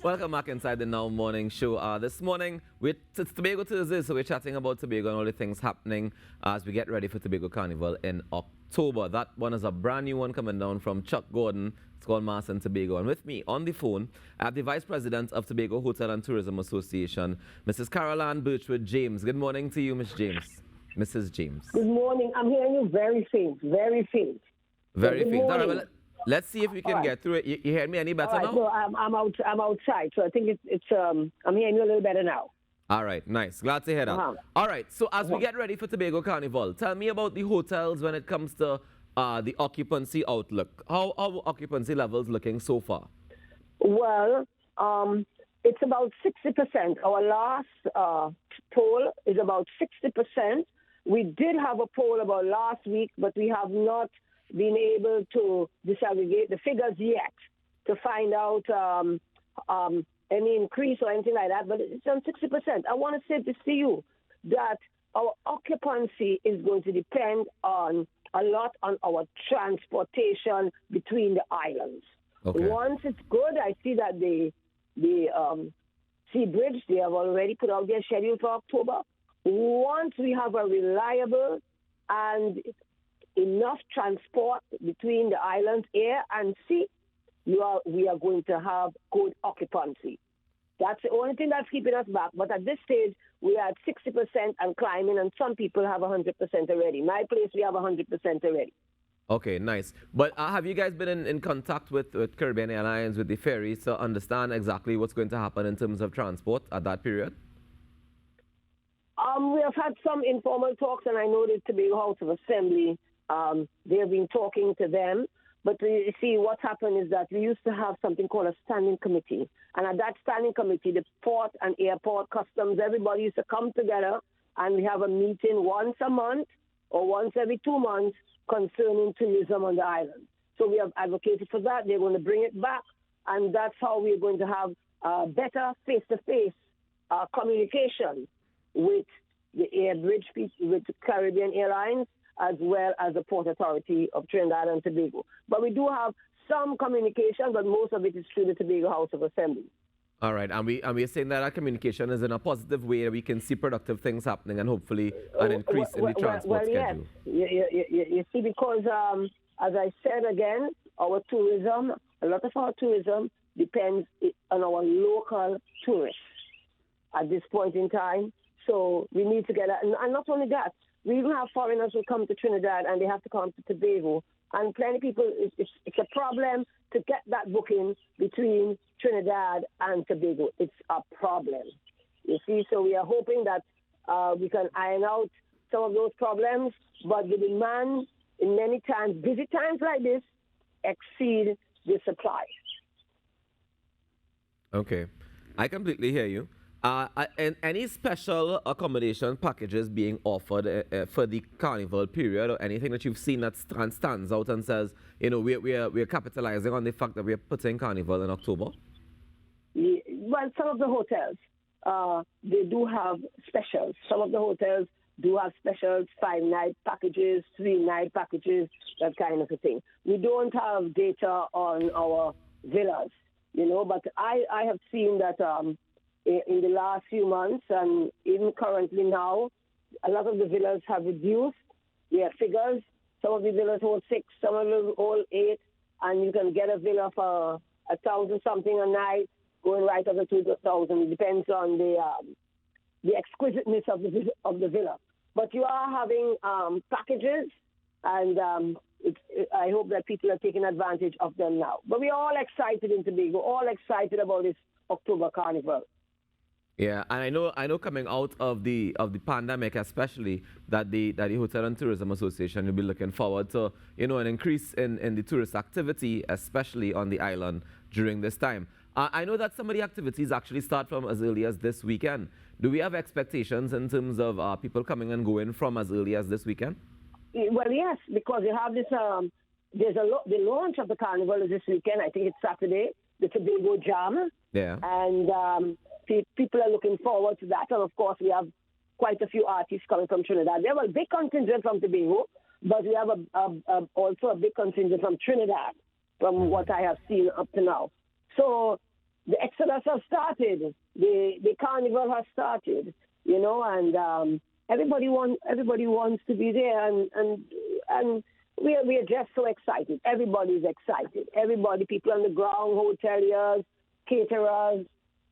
Welcome back inside the Now Morning Show. This morning, it's Tobago Tuesday, so we're chatting about Tobago and all the things happening as we get ready for Tobago Carnival in October. That one is a brand new one coming down from Chuck Gordon. It's called Mass and Tobago. And with me on the phone, I have the Vice President of Tobago Hotel and Tourism Association, Mrs. Caroline Birchwood-James. Good morning to you, Miss James. Mrs. James. Good morning. I'm hearing you very faint, very faint. Very Good faint. All right, morning. well, let's see if we can get through it. You hear me any better All right, now? no, I'm outside, so I think I'm hearing you a little better now. All right, nice. Glad to hear that. All right, so as we get ready for Tobago Carnival, tell me about the hotels when it comes to the occupancy outlook. How are occupancy levels looking so far? Well, it's about 60%. Our last poll is about 60%. We did have a poll about last week, but we have not been able to disaggregate the figures yet to find out any increase or anything like that, but it's on 60%. I want to say this to you, that our occupancy is going to depend a lot on our transportation between the islands. Okay. Once it's good, I see that the Sea Bridge, they have already put out their schedule for October. Once we have a reliable and enough transport between the islands, air and sea, we are going to have good occupancy. That's the only thing that's keeping us back. But at this stage, we are at 60% and climbing, and some people have 100% already. My place, we have 100% already. Okay, nice. But have you guys been in contact with Caribbean Airlines, with the ferries, to understand exactly what's going to happen in terms of transport at that period? We have had some informal talks, and I know that Tobago House of Assembly, they have been talking to them. But you see, what happened is that we used to have something called a standing committee. And at that standing committee, the port and airport customs, everybody used to come together, and we have a meeting once a month or once every 2 months concerning tourism on the island. So we have advocated for that. They're going to bring it back, and that's how we're going to have better face-to-face communication with the air bridge, with Caribbean Airlines, as well as the Port Authority of Trinidad and Tobago. But we do have some communication, but most of it is through the Tobago House of Assembly. All right, and we're saying that our communication is in a positive way, that we can see productive things happening and hopefully an increase in the transport schedule. Yes. You see, because as I said again, our tourism, a lot of our tourism depends on our local tourists at this point in time. So we need to get that. And not only that, we even have foreigners who come to Trinidad and they have to come to Tobago. And plenty of people, it's a problem to get that booking between Trinidad and Tobago. It's a problem. You see, so we are hoping that we can iron out some of those problems, but the demand in many times, busy times like this, exceed the supply. Okay, I completely hear you. And any special accommodation packages being offered for the carnival period, or anything that you've seen that stands out and says, you know, we're capitalizing on the fact that we're putting carnival in October? Yeah, well, some of the hotels, they do have specials. Some of the hotels do have specials, 5-night packages, 3-night packages, that kind of a thing. We don't have data on our villas, you know, but I have seen that in the last few months, and even currently now, a lot of the villas have reduced their figures. Some of the villas hold 6, some of them hold 8, and you can get a villa for 1,000 something a night, going right up to 2,000. It depends on the exquisiteness of the villa. But you are having packages, and I hope that people are taking advantage of them now. But we're all excited in Tobago, all excited about this October Carnival. Yeah, and I know coming out of the pandemic, especially, that the Hotel and Tourism Association will be looking forward to, you know, an increase in the tourist activity, especially on the island during this time. I know that some of the activities actually start from as early as this weekend. Do we have expectations in terms of people coming and going from as early as this weekend? Well, yes, because you have this. The launch of the carnival is this weekend. I think it's Saturday. The Tobago Jam. Yeah. And people are looking forward to that. And, of course, we have quite a few artists coming from Trinidad. We have a big contingent from Tobago, but we have also a big contingent from Trinidad, from what I have seen up to now. So the exodus has started. The carnival has started, and everybody wants to be there, and we are just so excited. Everybody's excited. Everybody, people on the ground, hoteliers, caterers,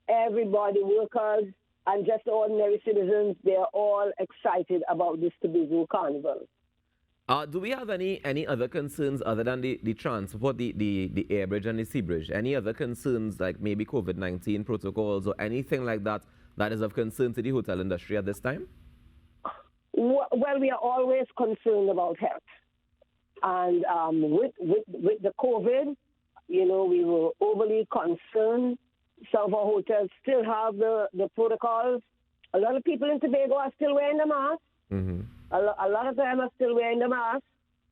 everybody, workers, and just ordinary citizens, they're all excited about this Tobago Carnival. Do we have any other concerns other than the transport, the air bridge and the sea bridge? Any other concerns like maybe COVID-19 protocols or anything like that that is of concern to the hotel industry at this time? Well, we are always concerned about health. And with the COVID, we were overly concerned. Some of our hotels still have the protocols. A lot of people in Tobago are still wearing the mask. Mm-hmm. A lot of them are still wearing the mask.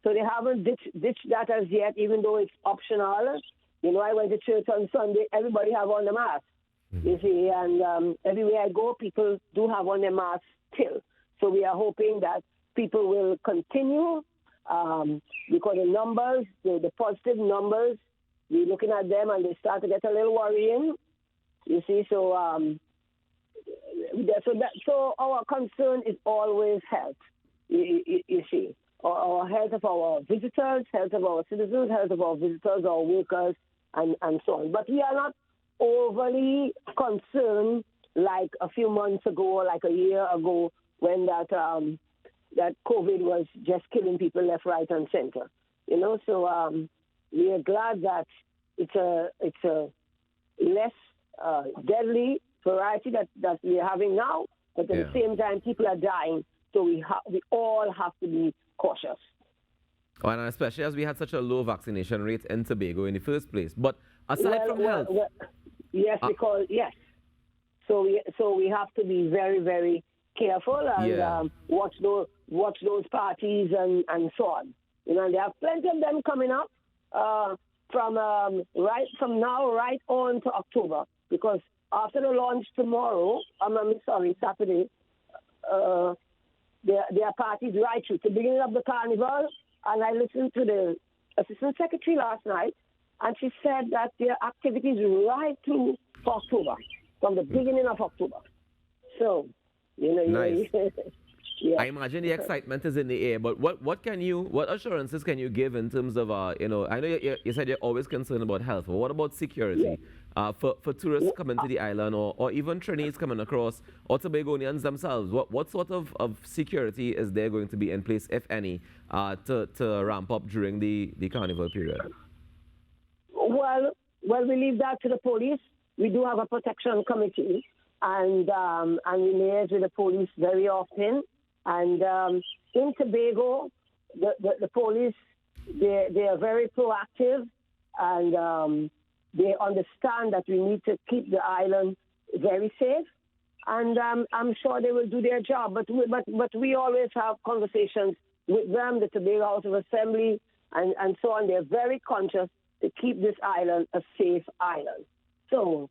So they haven't ditched that as yet, even though it's optional. I went to church on Sunday. Everybody have on the mask, you see. And everywhere I go, people do have on their masks still. So we are hoping that people will continue because the numbers, the positive numbers, we're looking at them and they start to get a little worrying. You see, so our concern is always health. You see, our health of our visitors, health of our citizens, health of our visitors, our workers, and so on. But we are not overly concerned like a few months ago, like a year ago, when that COVID was just killing people left, right, and center. So we are glad that it's a less deadly variety that we are having now, but at the same time, people are dying, so we all have to be cautious. Oh, and especially as we had such a low vaccination rate in Tobago in the first place. But aside from health, yes, because yes, so we have to be very, very careful and watch those parties and so on. And there are plenty of them coming up from now right on to October, because after the launch tomorrow, Saturday, there are parties right through to the beginning of the carnival. And I listened to the assistant secretary last night, and she said that there are activities right through for October, from the beginning of October. So, nice. Yeah. I imagine the excitement is in the air, but what assurances can you give in terms of, I know you said you're always concerned about health, but what about security? For tourists coming to the island or even Trinis coming across, or Tobagonians themselves, what sort of security is there going to be in place, if any, to ramp up during the carnival period? Well, we leave that to the police. We do have a protection committee, and we liaise with the police very often. And in Tobago, the police, they are very proactive, and they understand that we need to keep the island very safe. And I'm sure they will do their job. But we always have conversations with them, the Tobago House of Assembly, and so on. They're very conscious to keep this island a safe island. So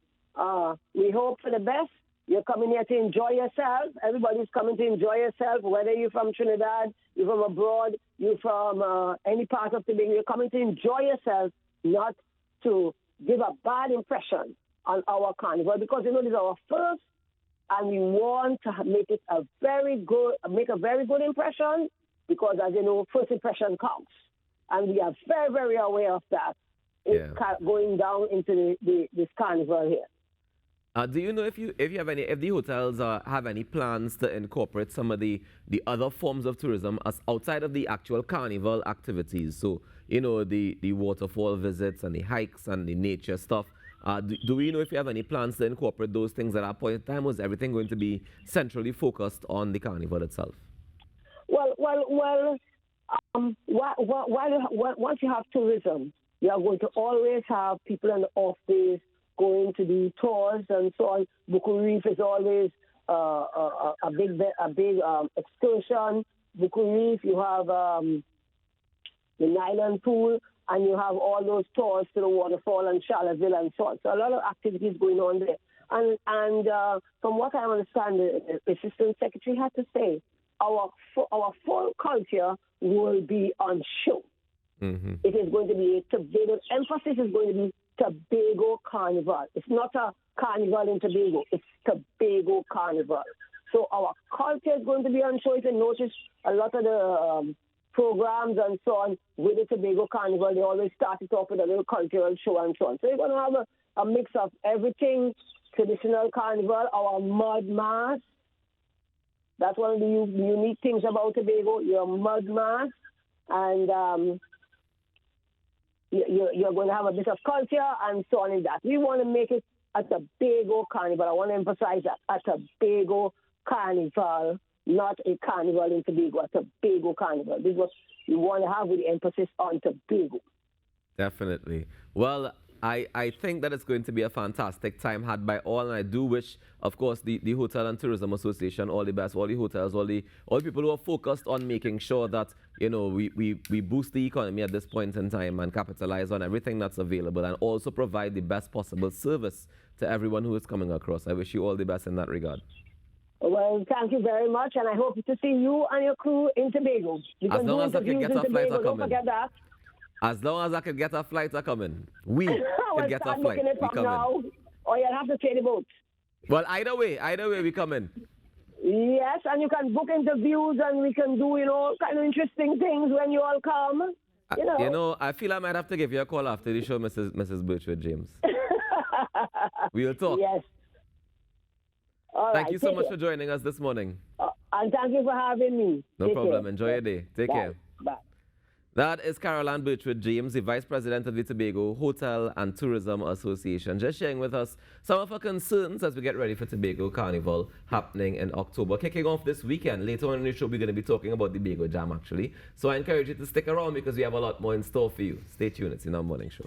we hope for the best. You're coming here to enjoy yourself. Everybody's coming to enjoy yourself, whether you're from Trinidad, you're from abroad, you're from any part of Tobago. You're coming to enjoy yourself, not to give a bad impression on our carnival, because this is our first, and we want to make it a very good impression, because as you know, first impression counts, and we are very, very aware of that. It's going down into this carnival here. Do you know if the hotels have any plans to incorporate some of the other forms of tourism as outside of the actual carnival activities? So, the waterfall visits and the hikes and the nature stuff. Do we know if you have any plans to incorporate those things at that point in time, or is everything going to be centrally focused on the carnival itself? Well, once you have tourism, you are going to always have people on the off days going to do tours and so on. Buku Reef is always a big excursion. Buku Reef, you have the Nylon Pool, and you have all those tours to the waterfall and Charlottesville and so on. So a lot of activities going on there. And from what I understand, the assistant secretary had to say, our full culture will be on show. Mm-hmm. It is going to be, the emphasis is going to be Tobago Carnival. It's not a carnival in Tobago. It's Tobago Carnival. So our culture is going to be on show. If you notice, a lot of the programs and so on with the Tobago Carnival, they always start it off with a little cultural show and so on. So you're going to have a mix of everything, traditional carnival, our mud mass. That's one of the unique things about Tobago, your mud mass. And you're going to have a bit of culture and so on in that. We want to make it a Tobago Carnival. I want to emphasize that, a Tobago Carnival, not a carnival in Tobago, a Tobago Carnival. This is what we want to have with the emphasis on Tobago. Definitely. Well, I think that it's going to be a fantastic time had by all, and I do wish, of course, the Hotel and Tourism Association all the best, all the hotels, all the people who are focused on making sure that, you know, we boost the economy at this point in time and capitalize on everything that's available and also provide the best possible service to everyone who is coming across. I wish you all the best in that regard. Well, thank you very much, and I hope to see you and your crew in Tobago. As long as I can get a flight Tobago, or don't coming. forget that. As long as I can get a flight or coming. We can get a flight. We come in. Or you'll have to take the boat. Well, either way, we come in. Yes, and you can book interviews and we can do, you know, kind of interesting things when you all come. You know, I feel I might have to give you a call after the show, Mrs. Birchwood-James. We'll talk. Yes. All Thank right, you so much for joining us this morning. And thank you for having me. No Take problem. care. Enjoy your day. Take care. Bye. That is Caroline Birchwood-James, the Vice President of the Tobago Hotel and Tourism Association, just sharing with us some of her concerns as we get ready for Tobago Carnival happening in October. Kicking off this weekend. Later on in the show, we're going to be talking about the Tobago Jam, actually. So I encourage you to stick around because we have a lot more in store for you. Stay tuned. It's in our morning show.